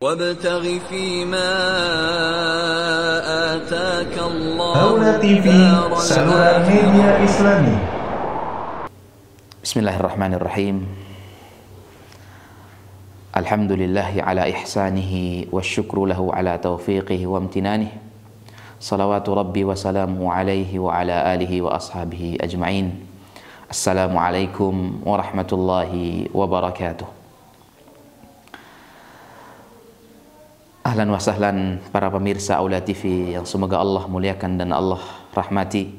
وابتغ فيما آتاك الله Aula TV, الدار saluran media Islami. Bismillahirrahmanirrahim. Alhamdulillahi ala ihsanihi wa syukru lahu ala taufiqihi wa amtinanihi. Salawatu rabbi wa salamu alaihi wa ala alihi wa ashabihi ajma'in. Assalamualaikum warahmatullahi wabarakatuh. Ahlan wa sahlan para pemirsa Aula TV yang semoga Allah muliakan dan Allah rahmati.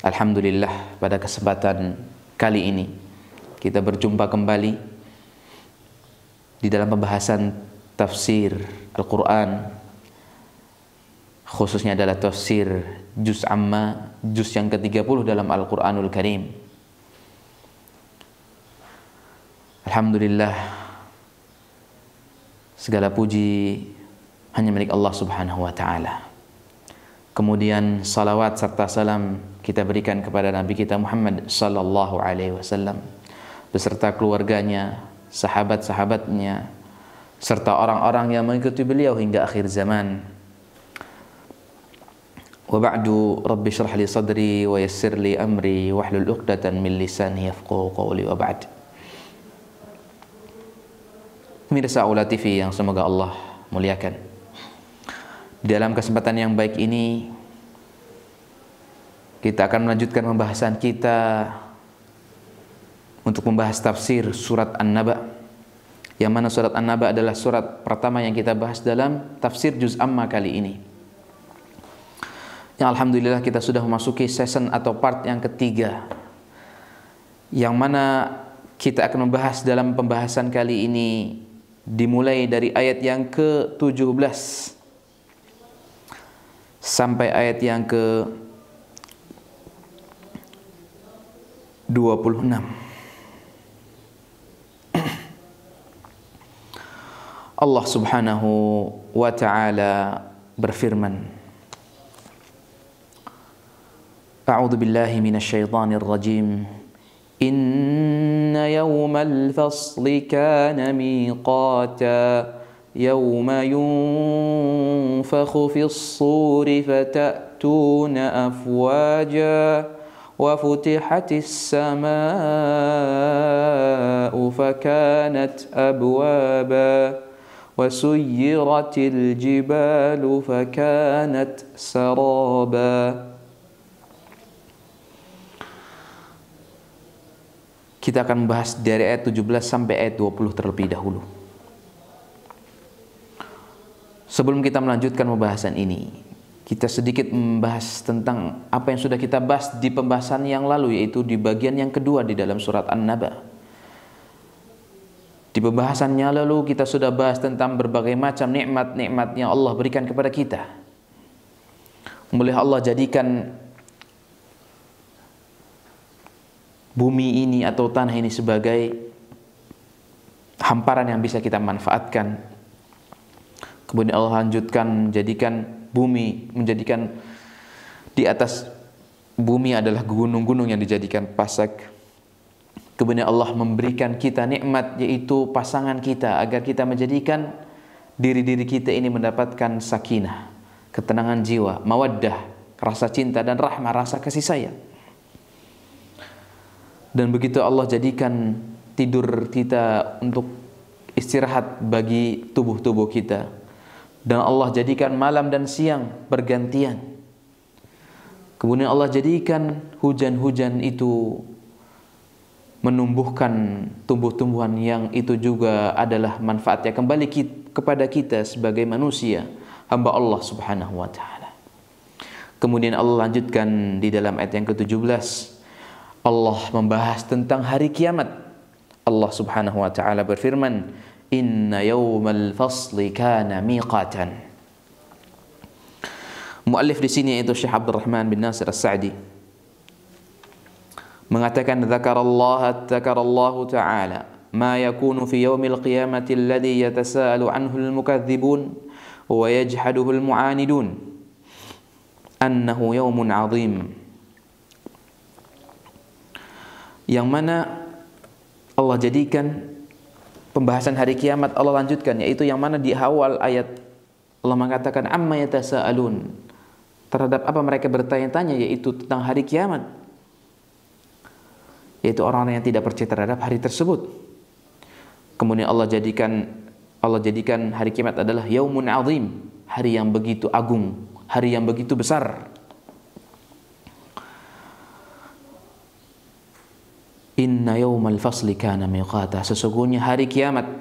Alhamdulillah, pada kesempatan kali ini kita berjumpa kembali di dalam pembahasan tafsir Al-Quran, khususnya adalah tafsir juz amma, juz yang ke-30 dalam Al-Quranul Karim. Alhamdulillah, segala puji hanya milik Allah Subhanahu wa ta'ala. Kemudian salawat serta salam kita berikan kepada Nabi kita Muhammad sallallahu alaihi wasallam beserta keluarganya, sahabat-sahabatnya, serta orang-orang yang mengikuti beliau hingga akhir zaman. Wa ba'du, rabbi shrah li sadri wa yassir li amri wahlul 'uqdatan min lisani yafqahu qawli wa ba'd. Pemirsa Aula TV yang semoga Allah muliakan, di dalam kesempatan yang baik ini kita akan melanjutkan pembahasan kita untuk membahas tafsir surat An-Naba, yang mana surat An-Naba adalah surat pertama yang kita bahas dalam tafsir juz amma kali ini. Yang alhamdulillah kita sudah memasuki season atau part yang ketiga, yang mana kita akan membahas dalam pembahasan kali ini dimulai dari ayat yang ke-17 sampai ayat yang ke-26. Allah Subhanahu wa ta'ala berfirman, A'udzu billahi minasy syaithanir rajim. Inna yawmal fasli kana miqata yawma yunfakhu fis suri fatatuna afwaja wa futihatis samaa'u fakanat abwaba wa suyyiratil jibalu fakanat saraba. Kita akan membahas dari ayat 17 sampai ayat 20 terlebih dahulu. Sebelum kita melanjutkan pembahasan ini, kita sedikit membahas tentang apa yang sudah kita bahas di pembahasan yang lalu, yaitu di bagian yang kedua di dalam surat An-Naba. Di pembahasannya lalu kita sudah bahas tentang berbagai macam nikmat-nikmat yang Allah berikan kepada kita. Mulai Allah jadikan bumi ini atau tanah ini sebagai hamparan yang bisa kita manfaatkan. Kemudian Allah lanjutkan menjadikan bumi, menjadikan di atas bumi adalah gunung-gunung yang dijadikan pasak. Kemudian Allah memberikan kita nikmat, yaitu pasangan kita, agar kita menjadikan diri-diri kita ini mendapatkan sakinah, ketenangan jiwa, mawaddah, rasa cinta dan rahmah, rasa kasih sayang. Dan begitu Allah jadikan tidur kita untuk istirahat bagi tubuh-tubuh kita. Dan Allah jadikan malam dan siang bergantian. Kemudian Allah jadikan hujan-hujan itu menumbuhkan tumbuh-tumbuhan yang itu juga adalah manfaatnya kembali kepada kita sebagai manusia, hamba Allah Subhanahu wa ta'ala. Kemudian Allah lanjutkan di dalam ayat yang ke-17. Allah membahas tentang hari kiamat. Allah Subhanahu wa ta'ala berfirman, Inna yawmal fasli kana miqatan. Muallif di sini yaitu Syekh Abdurrahman bin Nasir As-Sa'di mengatakan, Dzakarallahu ta'ala ma yakunu fi yawmil qiyamati alladhi yatasaalu anhu al-mukadzibun wa yajhaduhu al-mu'anidun annahu yawmun 'azim. Yang mana Allah jadikan pembahasan hari kiamat Allah lanjutkan, yaitu yang mana di awal ayat Allah mengatakan amma yatasaalun, terhadap apa mereka bertanya-tanya, yaitu tentang hari kiamat, yaitu orang-orang yang tidak percaya terhadap hari tersebut. Kemudian Allah jadikan hari kiamat adalah yaumun azim, hari yang begitu agung, hari yang begitu besar. Inna yaumal fasli kana miqata, sesungguhnya hari kiamat,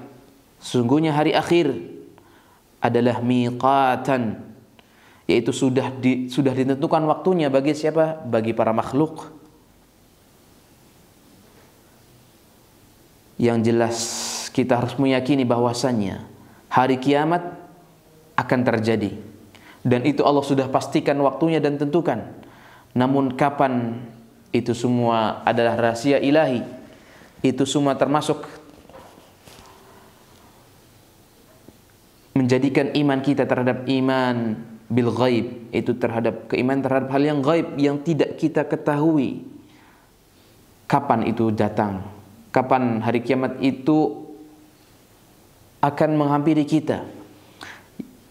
sesungguhnya hari akhir adalah miqatan, yaitu sudah ditentukan waktunya bagi siapa? Bagi para makhluk. Yang jelas kita harus meyakini bahwasannya hari kiamat akan terjadi, dan itu Allah sudah pastikan waktunya dan tentukan. Namun kapan, itu semua adalah rahasia ilahi. Itu semua termasuk menjadikan iman kita terhadap iman bil ghaib, itu terhadap keimanan terhadap hal yang ghaib yang tidak kita ketahui kapan itu datang, kapan hari kiamat itu akan menghampiri kita.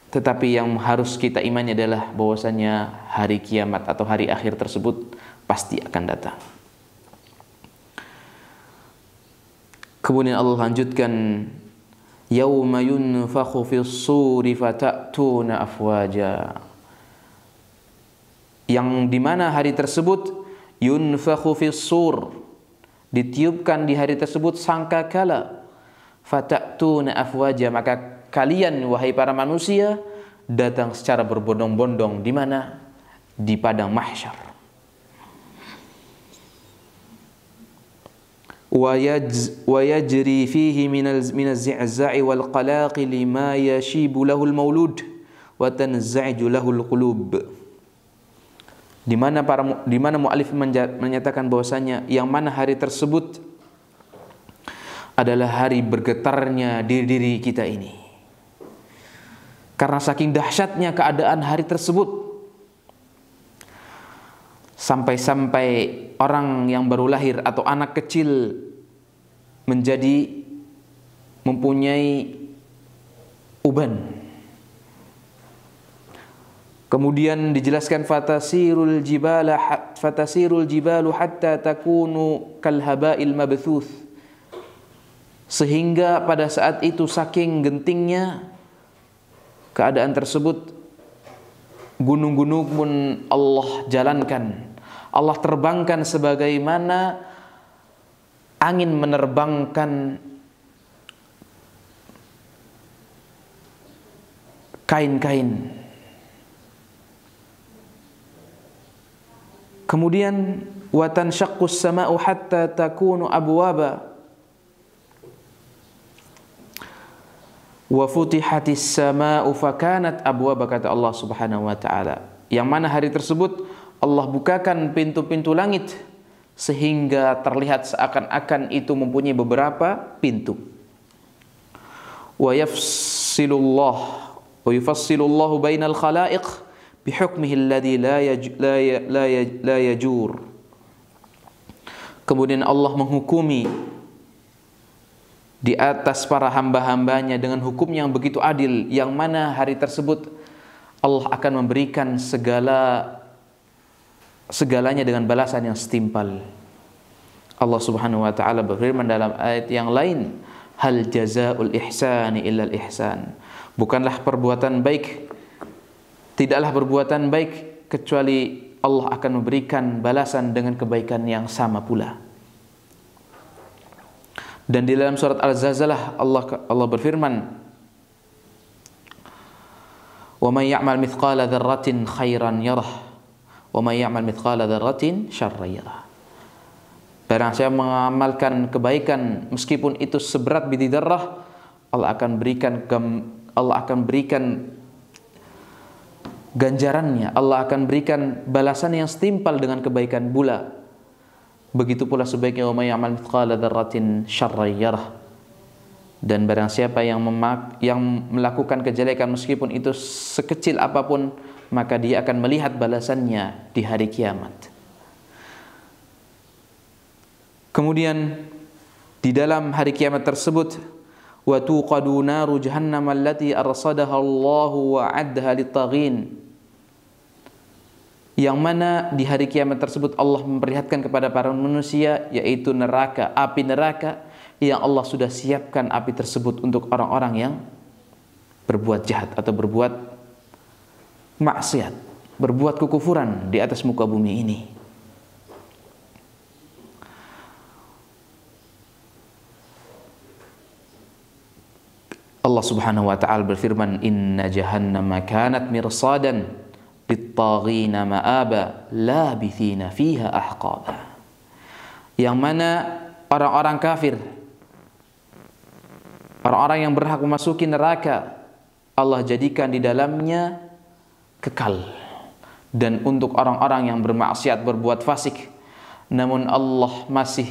Tetapi yang harus kita imani adalah bahwasanya hari kiamat atau hari akhir tersebut pasti akan datang. Kemudian Allah lanjutkan, yauma yunfakhu fis-suri fatatuna afwaja, yang dimana hari tersebut yunfakhu fis-sur, ditiupkan di hari tersebut sangkakala, fatatuna afwaja, maka kalian wahai para manusia datang secara berbondong-bondong. Di mana? Di padang mahsyar. ويجري فيه من الزعزع والقلاقل ما يشيب له المولود وتنزعج له القلوب. Di mana mu'alif menyatakan bahwasanya yang mana hari tersebut adalah hari bergetarnya diri kita ini, karena saking dahsyatnya keadaan hari tersebut, sampai-sampai orang yang baru lahir atau anak kecil mempunyai uban. Kemudian dijelaskan fatasirul jibalu hatta takunu kal haba'il mabthuth, sehingga pada saat itu saking gentingnya keadaan tersebut, gunung-gunung pun Allah jalankan, Allah terbangkan sebagaimana angin menerbangkan kain-kain. Kemudian wa tanshaqqus sama'u hatta takunu abwaba wa futihatis sama'u fakanat abwaba, kata Allah Subhanahu wa taala, yang mana hari tersebut Allah bukakan pintu-pintu langit sehingga terlihat seakan-akan itu mempunyai beberapa pintu. Wa yufassilullahu bainal khalaiq bihukmihi alladhi la yajur. Kemudian Allah menghukumi di atas para hamba-hambanya dengan hukum yang begitu adil, yang mana hari tersebut Allah akan memberikan segalanya dengan balasan yang setimpal. Allah Subhanahu wa taala berfirman dalam ayat yang lain, hal jazaa'ul ihsani illal ihsan, bukanlah perbuatan baik, tidaklah perbuatan baik kecuali Allah akan memberikan balasan dengan kebaikan yang sama pula. Dan di dalam surat Al-Zalzalah Allah berfirman, wa may ya'mal mithqala dzarratin khairan yarah wa may ya'mal mithqala dzarratin syarran yarah. Barang siapa mengamalkan kebaikan meskipun itu seberat biji dzarrah, Allah akan berikan ganjarannya, Allah akan berikan balasan yang setimpal dengan kebaikan pula. Begitu pula sebaiknya wa may ya'mal mithqala dzarratin syarran yarah. Dan barang siapa yang melakukan kejelekan meskipun itu sekecil apapun, maka dia akan melihat balasannya di hari kiamat. Kemudian di dalam hari kiamat tersebut, wa tuqadu naru jahannam allati arsadaha Allahu wa 'addaha lit-taghin. Yang mana di hari kiamat tersebut Allah memperlihatkan kepada para manusia, yaitu neraka, api neraka yang Allah sudah siapkan api tersebut untuk orang-orang yang berbuat jahat atau berbuat maksiat, berbuat kekufuran di atas muka bumi ini. Allah Subhanahu wa taala berfirman, "Inna jahannama kanat mirsadan lit-taghina ma'aba labithina fiha ahqaba." Yang mana orang-orang kafir, orang-orang yang berhak memasuki neraka, Allah jadikan di dalamnya kekal. Dan untuk orang-orang yang bermaksiat, berbuat fasik, namun Allah masih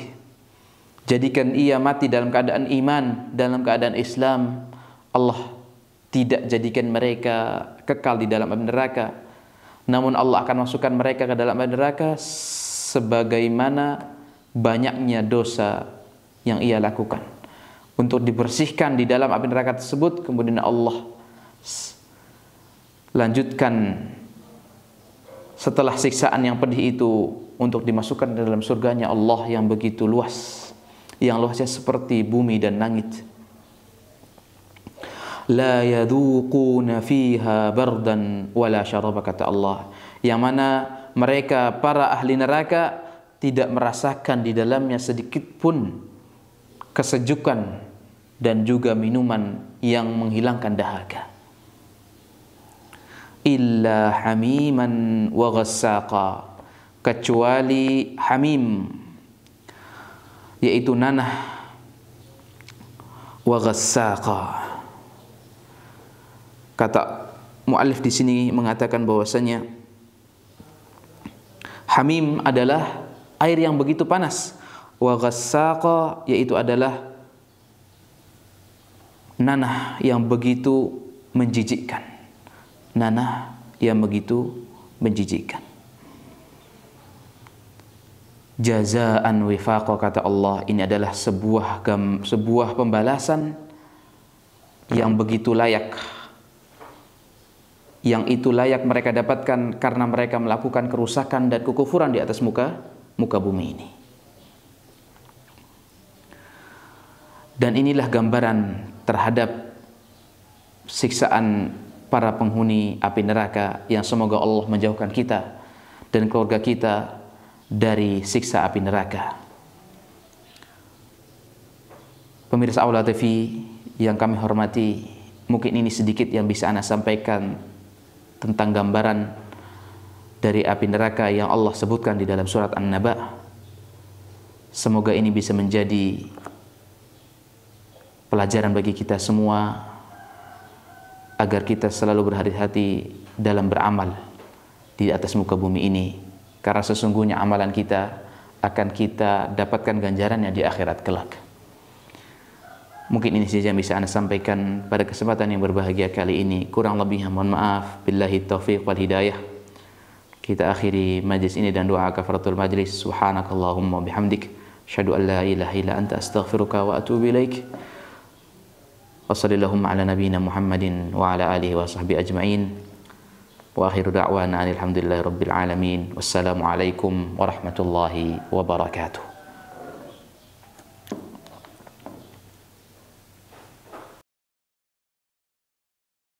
jadikan ia mati dalam keadaan iman, dalam keadaan Islam, Allah tidak jadikan mereka kekal di dalam api neraka. Namun Allah akan masukkan mereka ke dalam api neraka sebagaimana banyaknya dosa yang ia lakukan. Untuk dibersihkan di dalam api neraka tersebut, kemudian Allah lanjutkan setelah siksaan yang pedih itu untuk dimasukkan ke dalam surganya Allah yang begitu luas, yang luasnya seperti bumi dan langit. La yadhuquna fiha bardan wala syaraba, kata Allah, yang mana mereka para ahli neraka tidak merasakan di dalamnya sedikit pun kesejukan dan juga minuman yang menghilangkan dahaga. Illa hamiman wa ghassaqa, kecuali hamim, yaitu nanah, wa ghassaqa. Kata muallif di sini mengatakan bahwasanya hamim adalah air yang begitu panas, wa ghassaqa yaitu adalah nanah yang begitu menjijikkan. Nanah yang begitu menjijikkan. Jazaan wifaqa, kata Allah, ini adalah sebuah pembalasan yang begitu layak, yang itu layak mereka dapatkan karena mereka melakukan kerusakan dan kekufuran di atas muka bumi ini. Dan inilah gambaran terhadap siksaan para penghuni api neraka, yang semoga Allah menjauhkan kita dan keluarga kita dari siksa api neraka. Pemirsa Aula TV yang kami hormati, mungkin ini sedikit yang bisa Ana sampaikan tentang gambaran dari api neraka yang Allah sebutkan di dalam surat An-Naba. Semoga ini bisa menjadi pelajaran bagi kita semua, agar kita selalu berhati-hati dalam beramal di atas muka bumi ini, karena sesungguhnya amalan kita akan kita dapatkan ganjarannya di akhirat kelak. Mungkin ini saja yang bisa Anda sampaikan pada kesempatan yang berbahagia kali ini. Kurang lebihnya mohon maaf. Billahi taufiq wal hidayah. Kita akhiri majlis ini dan doa kafaratul majlis. Subhanakallahumma bihamdik, asyhadu an la ilaha illa anta, astaghfiruka wa atubu ilaik. Wa sallallahu ala nabiyyina Muhammadin wa ala alihi wa sahbihi ajma'in. Wa akhiru da'wana alhamdulillahi rabbil alamin. Wassalamu alaikum warahmatullahi wabarakatuh.